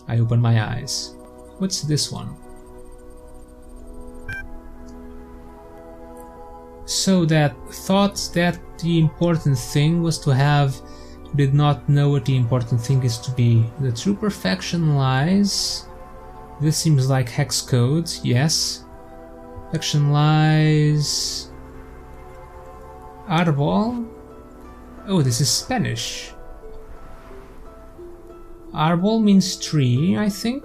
I open my eyes. What's this one? So that thought that the important thing was to have, did not know what the important thing is to be. The true perfection lies. This seems like hex code, yes. Perfection lies. Arbol. Oh, this is Spanish. Arbol means tree, I think.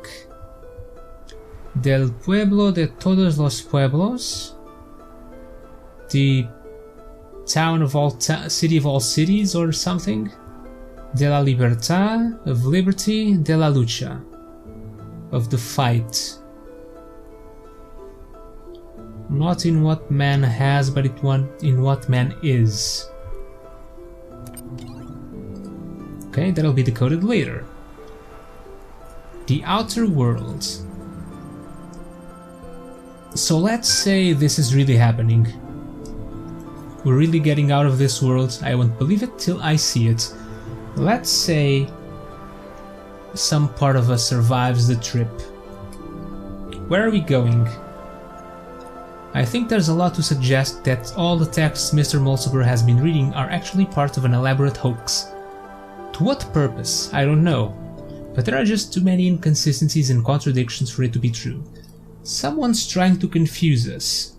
Del pueblo de todos los pueblos. The town of all city of all cities or something. De la libertad, of liberty, de la lucha, of the fight. Not in what man has, but in what man is. Okay, that'll be decoded later. The outer world. So let's say this is really happening. We're really getting out of this world. I won't believe it till I see it. Let's say some part of us survives the trip. Where are we going? I think there's a lot to suggest that all the texts Mr. Molsober has been reading are actually part of an elaborate hoax. To what purpose? I don't know. But there are just too many inconsistencies and contradictions for it to be true. Someone's trying to confuse us.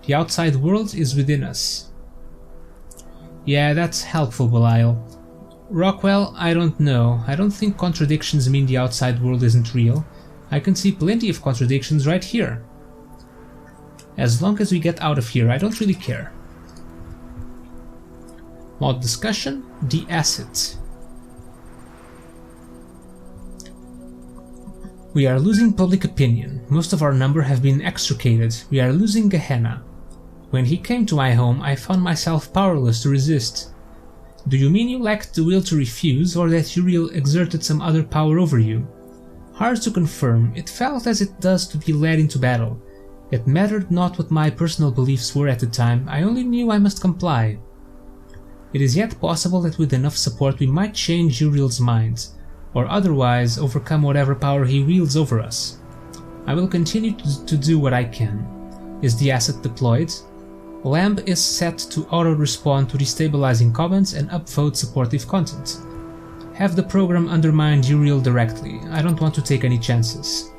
The outside world is within us. Yeah, that's helpful, Belial. Rockwell, I don't know. I don't think contradictions mean the outside world isn't real. I can see plenty of contradictions right here. As long as we get out of here, I don't really care. Mod discussion, the asset. We are losing public opinion. Most of our number have been extricated. We are losing Gehenna. When he came to my home, I found myself powerless to resist. Do you mean you lacked the will to refuse, or that Uriel exerted some other power over you? Hard to confirm. It felt as it does to be led into battle. It mattered not what my personal beliefs were at the time, I only knew I must comply. It is yet possible that with enough support we might change Uriel's mind, or otherwise overcome whatever power he wields over us. I will continue to do what I can. Is the asset deployed? LAMB is set to auto-respond to destabilizing comments and upvote supportive content. Have the program undermine Uriel directly. I don't want to take any chances.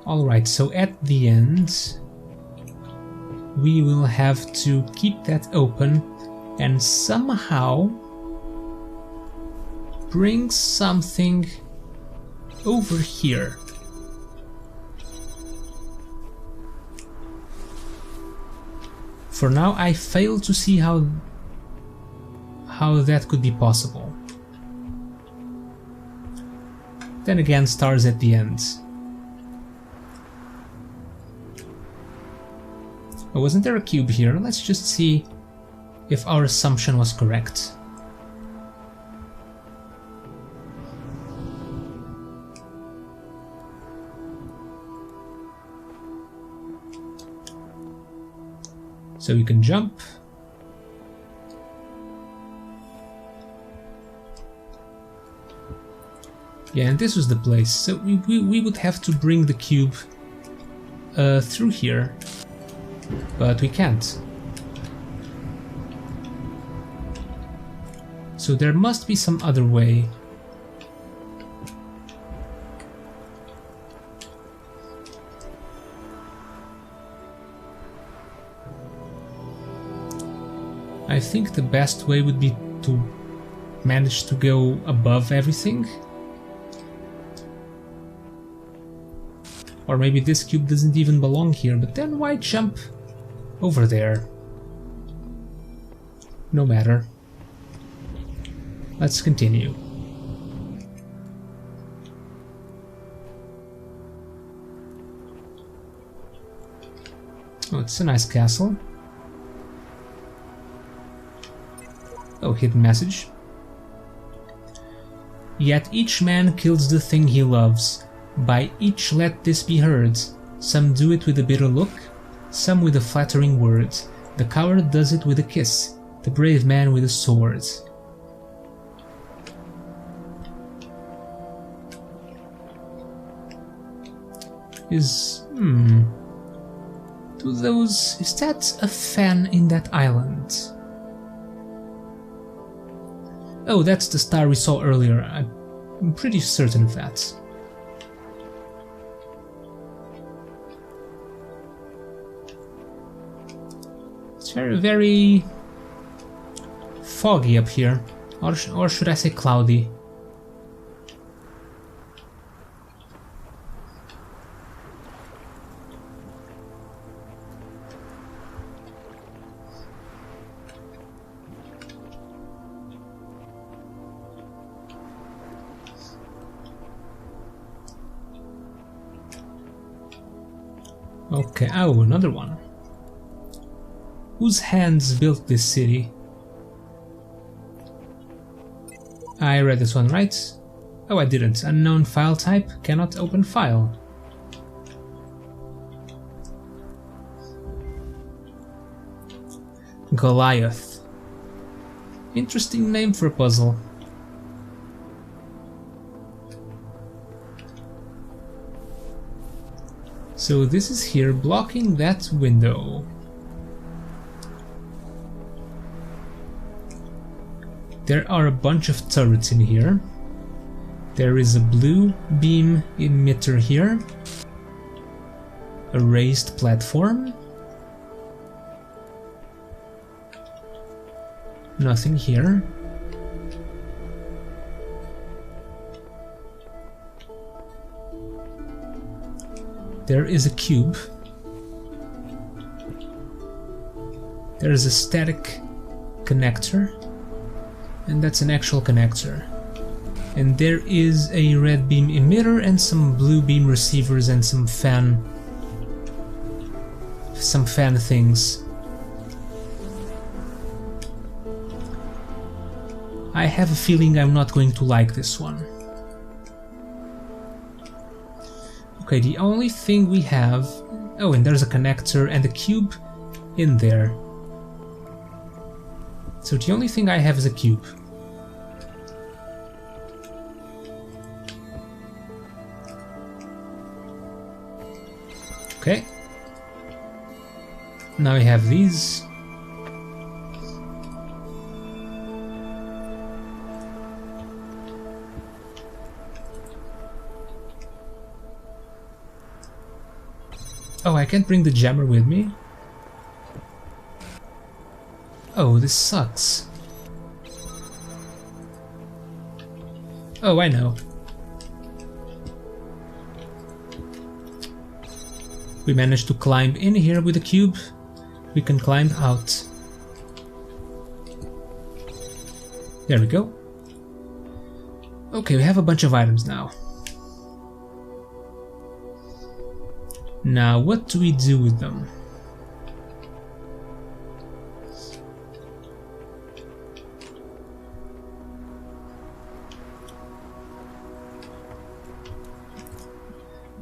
Alright, so at the end we will have to keep that open and somehow bring something over here. For now I fail to see how that could be possible. Then again, stars at the end. Oh, wasn't there a cube here? Let's just see if our assumption was correct. So we can jump. Yeah, and this was the place. So we would have to bring the cube through here, but we can't. So there must be some other way. I think the best way would be to manage to go above everything. Or maybe this cube doesn't even belong here, but then why jump over there? No matter. Let's continue. Oh, it's a nice castle. Oh, hidden message. Yet each man kills the thing he loves. By each let this be heard. Some do it with a bitter look, some with a flattering word. The coward does it with a kiss, the brave man with a sword. Is that a fan in that island? Oh, that's the star we saw earlier. I'm pretty certain of that. It's very foggy up here, or should I say cloudy? Okay, oh, another one. Whose hands built this city? I read this one right? Oh, I didn't. Unknown file type, cannot open file. Goliath. Interesting name for a puzzle. So this is here blocking that window. There are a bunch of turrets in here. There is a blue beam emitter here. A raised platform. Nothing here. There is a cube. There is a static connector, and that's an actual connector. And there is a red beam emitter and some blue beam receivers and some fan things. I have a feeling I'm not going to like this one. Okay, the only thing we have... Oh, and there's a connector and a cube in there. So the only thing I have is a cube. Okay. Now we have these. Oh, I can't bring the jammer with me? Oh, this sucks. Oh, I know. We managed to climb in here with the cube. We can climb out. There we go. Okay, we have a bunch of items now. Now, what do we do with them?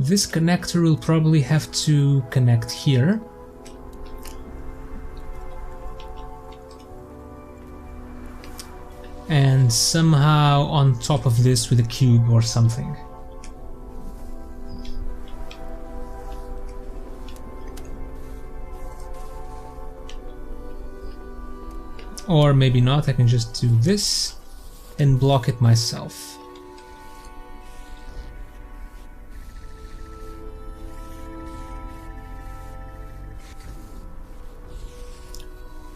This connector will probably have to connect here. And somehow on top of this with a cube or something. Or maybe not, I can just do this and block it myself.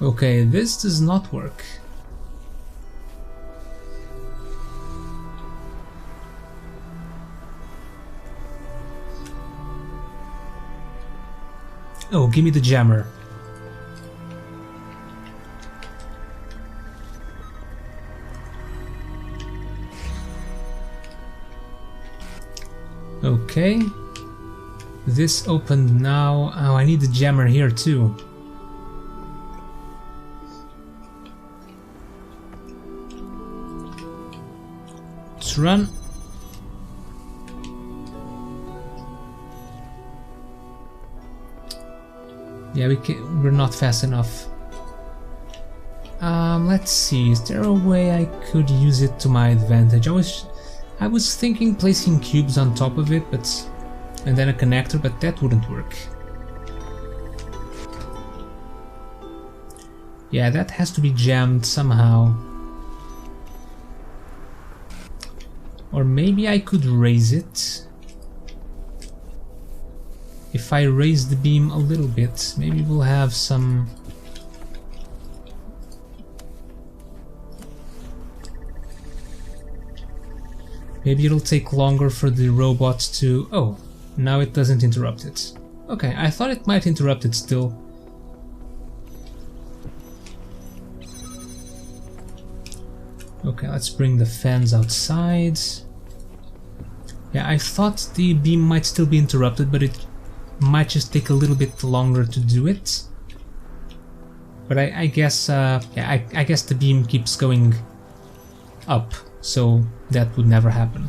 Okay, this does not work. Oh, give me the jammer. Okay, this opened now. Oh, I need the jammer here too. Let's run. Yeah, we're not fast enough. Let's see, is there a way I could use it to my advantage? I was thinking placing cubes on top of it, and then a connector, but that wouldn't work. Yeah, that has to be jammed somehow. Or maybe I could raise it. If I raise the beam a little bit, maybe we'll have some... Maybe it'll take longer for the robot to... Oh, now it doesn't interrupt it. Okay, I thought it might interrupt it still. Okay, let's bring the fans outside. Yeah, I thought the beam might still be interrupted, but it might just take a little bit longer to do it. But I guess, yeah, I guess the beam keeps going up, so that would never happen.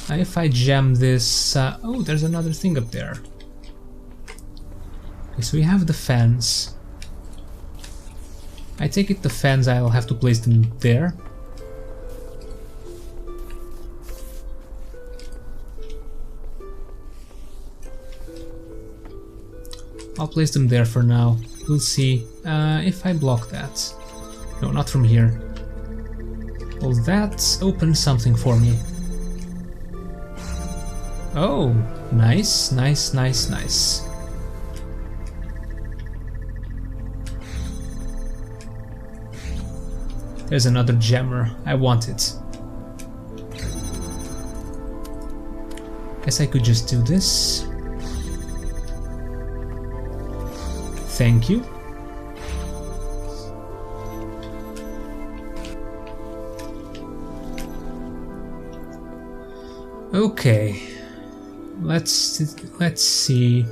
Now if I jam this... oh, there's another thing up there. Okay, so we have the fans. I take it the fans, I'll have to place them there. I'll place them there for now. We'll see if I block that. No, not from here. Well, that opened something for me. Oh, nice, nice, nice, nice. There's another jammer. I want it. Guess I could just do this. Thank you. Okay. Let's see.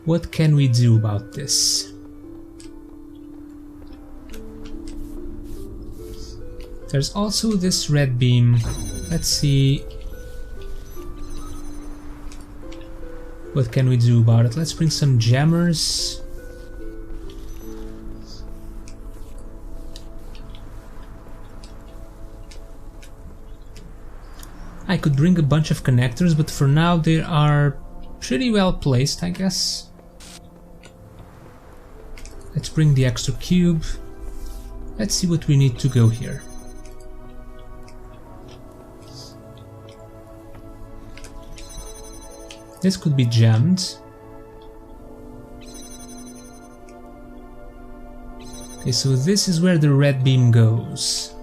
What can we do about this? There's also this red beam. Let's see. What can we do about it? Let's bring some jammers. I could bring a bunch of connectors, but for now they are pretty well placed, I guess. Let's bring the extra cube. Let's see what we need to go here. This could be jammed. Okay, so this is where the red beam goes.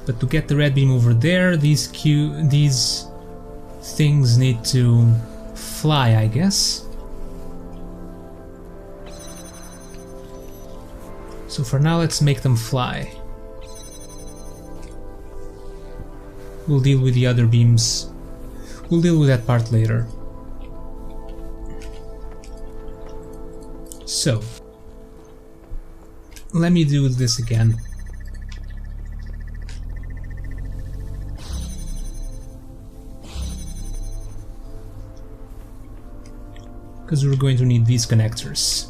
But to get the red beam over there, these things need to fly, I guess. So for now, let's make them fly. We'll deal with the other beams. We'll deal with that part later. So, let me do this again. Because we're going to need these connectors.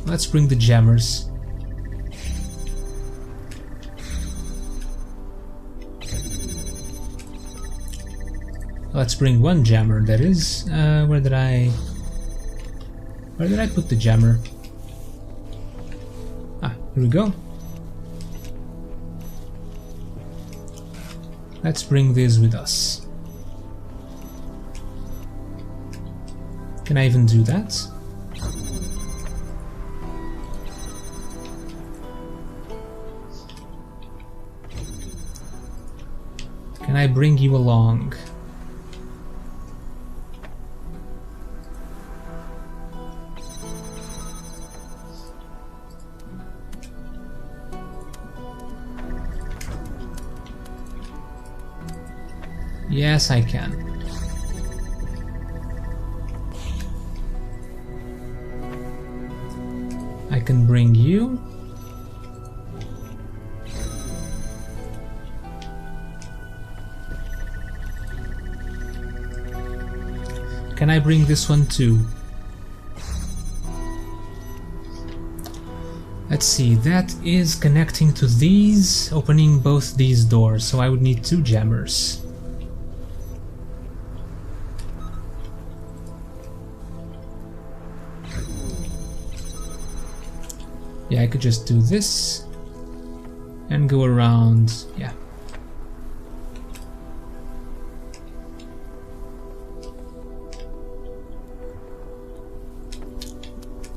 Let's bring the jammers. Let's bring one jammer, that is. Where did I put the jammer? Ah, here we go. Let's bring this with us. Can I even do that? Can I bring you along? Yes, I can. I can bring you. Can I bring this one too? Let's see, that is connecting to these, opening both these doors, so I would need 2 jammers. Yeah, I could just do this and go around, yeah.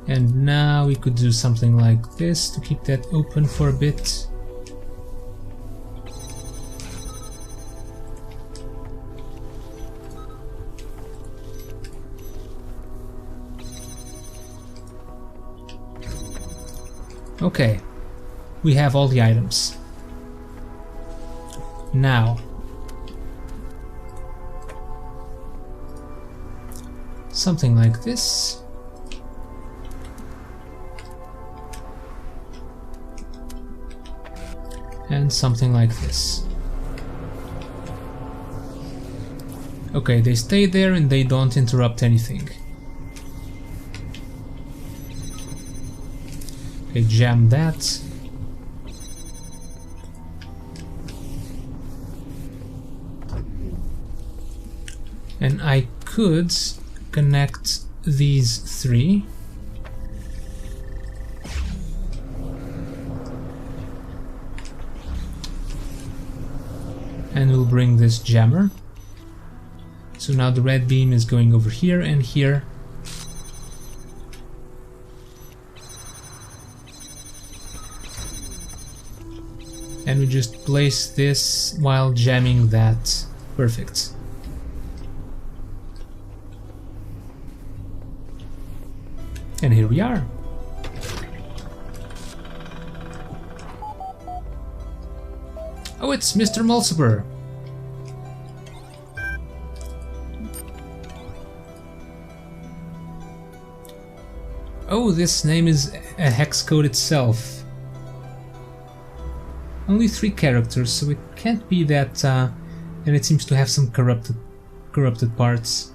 And now we could do something like this to keep that open for a bit. Okay, we have all the items. Now, something like this. And something like this. Okay, they stay there and they don't interrupt anything. Okay, jam that. And I could connect these 3. And we'll bring this jammer. So now the red beam is going over here and here. And we just place this while jamming that. Perfect. And here we are. Oh, it's Mr. Mulciber. Oh, this name is a hex code itself. Only 3 characters, so it can't be that, and it seems to have some corrupted parts.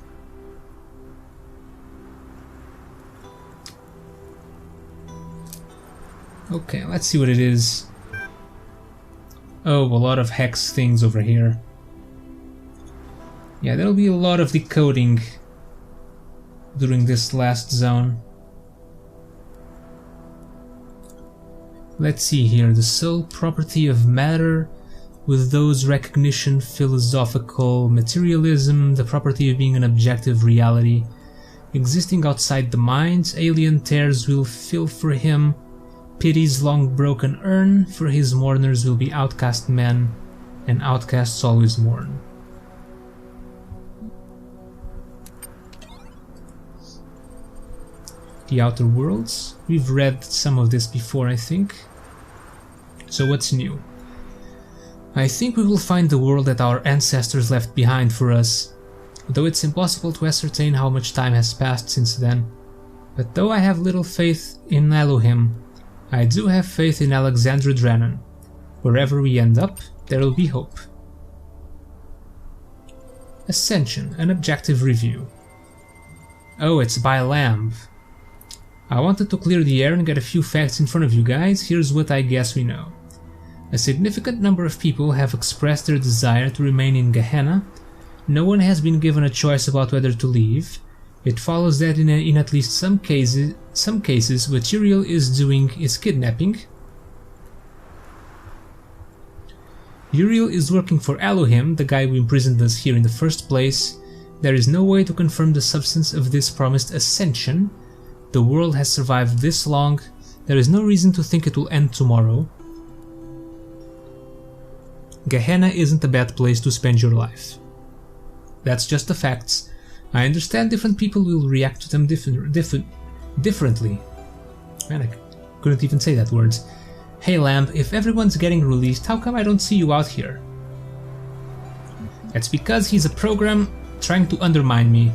Okay, let's see what it is. Oh, a lot of hex things over here. Yeah, there'll be a lot of decoding during this last zone. Let's see here. The sole property of matter, with those recognition, philosophical materialism, the property of being an objective reality, existing outside the mind, alien tears will fill for him. Pity's long broken urn, for his mourners will be outcast men, and outcasts always mourn. The Outer Worlds. We've read some of this before, I think. So what's new? I think we will find the world that our ancestors left behind for us, though it's impossible to ascertain how much time has passed since then. But though I have little faith in Elohim, I do have faith in Alexandra Drennan. Wherever we end up, there will be hope. Ascension, an objective review. Oh, it's by Lamb. I wanted to clear the air and get a few facts in front of you guys. Here's what I guess we know. A significant number of people have expressed their desire to remain in Gehenna. No one has been given a choice about whether to leave. It follows that in at least some cases what Uriel is doing is kidnapping. Uriel is working for Elohim, the guy who imprisoned us here in the first place. There is no way to confirm the substance of this promised ascension. The world has survived this long. There is no reason to think it will end tomorrow. Gehenna isn't a bad place to spend your life. That's just the facts. I understand different people will react to them differently. Man, I couldn't even say that word. Hey Lamb, if everyone's getting released, how come I don't see you out here? It's because he's a program trying to undermine me.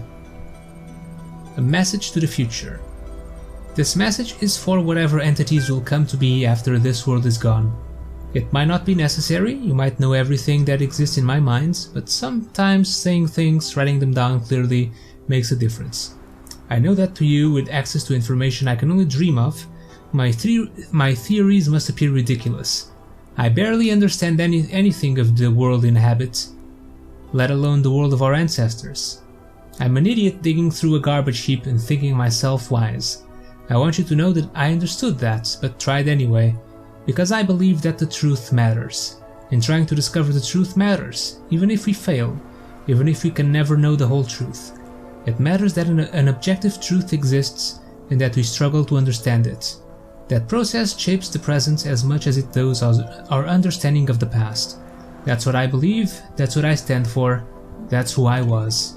A message to the future. This message is for whatever entities will come to be after this world is gone. It might not be necessary, you might know everything that exists in my mind, but sometimes saying things, writing them down clearly, makes a difference. I know that to you, with access to information I can only dream of, my theories must appear ridiculous. I barely understand anything of the world I inhabit, let alone the world of our ancestors. I'm an idiot digging through a garbage heap and thinking myself wise. I want you to know that I understood that, but tried anyway, because I believe that the truth matters. And trying to discover the truth matters, even if we fail, even if we can never know the whole truth. It matters that an objective truth exists and that we struggle to understand it. That process shapes the present as much as it does our understanding of the past. That's what I believe, that's what I stand for, that's who I was.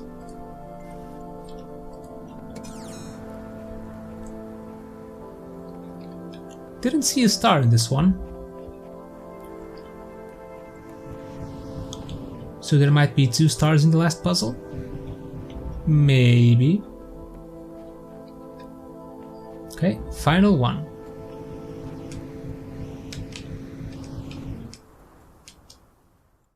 Didn't see a star in this one. So there might be 2 stars in the last puzzle? Maybe. Okay, final one.